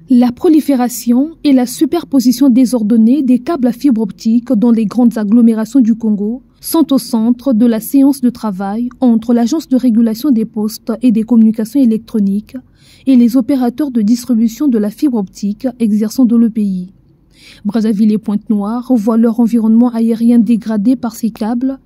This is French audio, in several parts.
La prolifération et la superposition désordonnée des câbles à fibre optique dans les grandes agglomérations du Congo sont au centre de la séance de travail entre l'Agence de régulation des postes et des communications électroniques et les opérateurs de distribution de la fibre optique exerçant dans le pays. Brazzaville et Pointe-Noire voient leur environnement aérien dégradé par ces câbles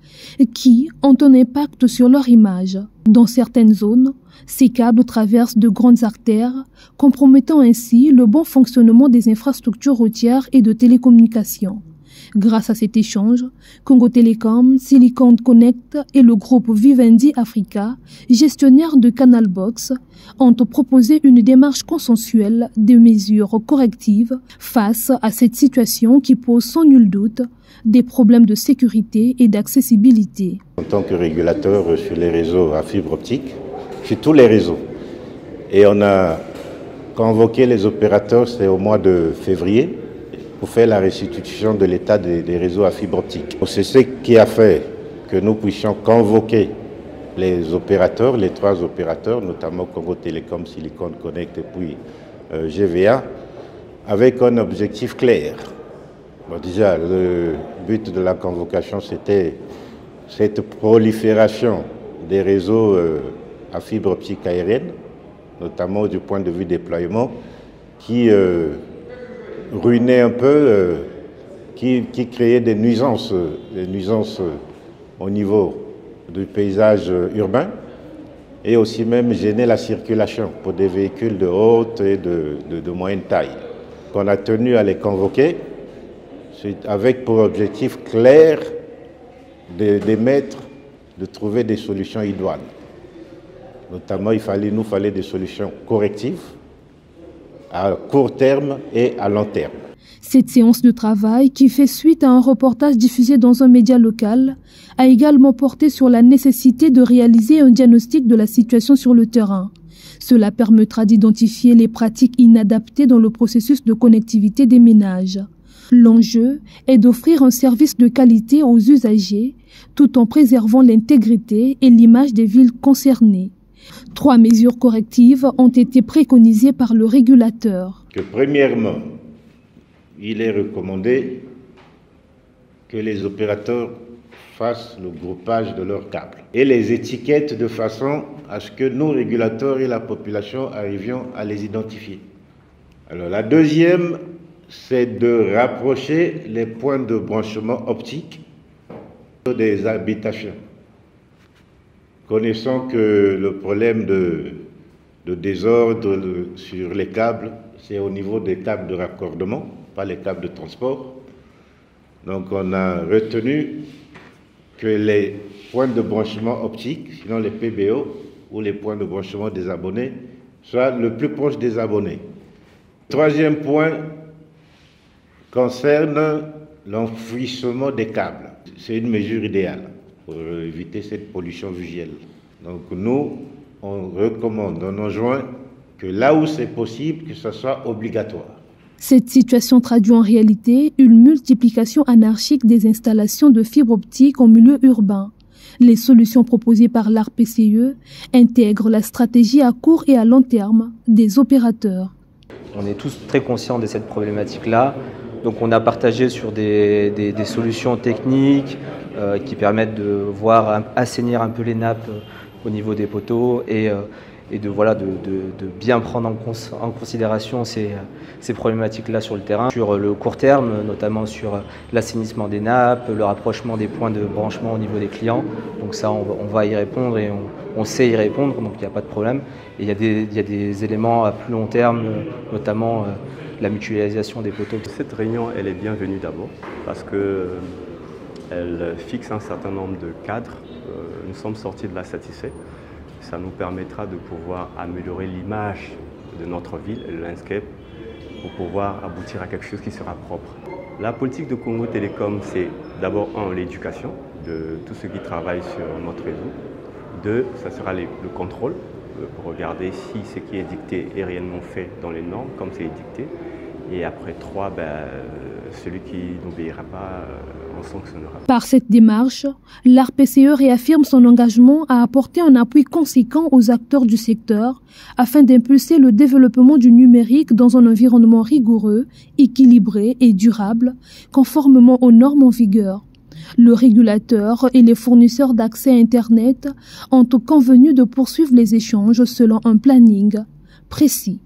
qui ont un impact sur leur image. Dans certaines zones, ces câbles traversent de grandes artères, compromettant ainsi le bon fonctionnement des infrastructures routières et de télécommunications. Grâce à cet échange, Congo Telecom, Silicon Connect et le groupe Vivendi Africa, gestionnaires de Canalbox, ont proposé une démarche consensuelle de mesures correctives face à cette situation qui pose sans nul doute des problèmes de sécurité et d'accessibilité. En tant que régulateur sur les réseaux à fibre optique, sur tous les réseaux, et on a convoqué les opérateurs, c'est au mois de février, pour faire la restitution de l'état des réseaux à fibre optique. C'est ce qui a fait que nous puissions convoquer les opérateurs, les 3 opérateurs, notamment Congo Telecom, Silicon Connect et puis GVA, avec un objectif clair. Bon, déjà, le but de la convocation, c'était cette prolifération des réseaux à fibre optique aérienne, notamment du point de vue déploiement, qui ruinait un peu, qui créait des nuisances au niveau du paysage urbain et aussi même gênait la circulation pour des véhicules de haute et de moyenne taille. On a tenu à les convoquer avec pour objectif clair de trouver des solutions idoines. Notamment, il nous fallait des solutions correctives à court terme et à long terme. Cette séance de travail, qui fait suite à un reportage diffusé dans un média local, a également porté sur la nécessité de réaliser un diagnostic de la situation sur le terrain. Cela permettra d'identifier les pratiques inadaptées dans le processus de connectivité des ménages. L'enjeu est d'offrir un service de qualité aux usagers, tout en préservant l'intégrité et l'image des villes concernées. 3 mesures correctives ont été préconisées par le régulateur. Premièrement, il est recommandé que les opérateurs fassent le groupage de leurs câbles et les étiquettes de façon à ce que nous, régulateurs et la population, arrivions à les identifier. Alors, la deuxième, c'est de rapprocher les points de branchement optique des habitations. Connaissant que le problème de désordre sur les câbles, c'est au niveau des câbles de raccordement, pas les câbles de transport. Donc on a retenu que les points de branchement optique, sinon les PBO ou les points de branchement des abonnés, soient le plus proche des abonnés. Troisième point concerne l'enfouissement des câbles. C'est une mesure idéale pour éviter cette pollution visuelle. Donc nous, on recommande, on enjoint que là où c'est possible, que ce soit obligatoire. Cette situation traduit en réalité une multiplication anarchique des installations de fibre optique en milieu urbain. Les solutions proposées par l'ARPCE intègrent la stratégie à court et à long terme des opérateurs. On est tous très conscients de cette problématique-là. Donc on a partagé sur des solutions techniques qui permettent de assainir un peu les nappes au niveau des poteaux et de bien prendre en considération ces problématiques-là sur le terrain. Sur le court terme, notamment sur l'assainissement des nappes, le rapprochement des points de branchement au niveau des clients. Donc ça, on va y répondre et on sait y répondre, donc il n'y a pas de problème. Et il y a des éléments à plus long terme, notamment la mutualisation des poteaux. Cette réunion, elle est bienvenue d'abord parce qu'elle fixe un certain nombre de cadres. Nous sommes sortis de là satisfaits. Ça nous permettra de pouvoir améliorer l'image de notre ville, le landscape, pour pouvoir aboutir à quelque chose qui sera propre. La politique de Congo Télécom, c'est d'abord l'éducation de tous ceux qui travaillent sur notre réseau. 2, ça sera le contrôle, pour regarder si ce qui est dicté est réellement fait dans les normes, comme c'est dicté. Et après 3, celui qui n'obéira pas, on sanctionnera. Par cette démarche, l'ARPCE réaffirme son engagement à apporter un appui conséquent aux acteurs du secteur afin d'impulser le développement du numérique dans un environnement rigoureux, équilibré et durable, conformément aux normes en vigueur. Le régulateur et les fournisseurs d'accès à Internet ont convenu de poursuivre les échanges selon un planning précis.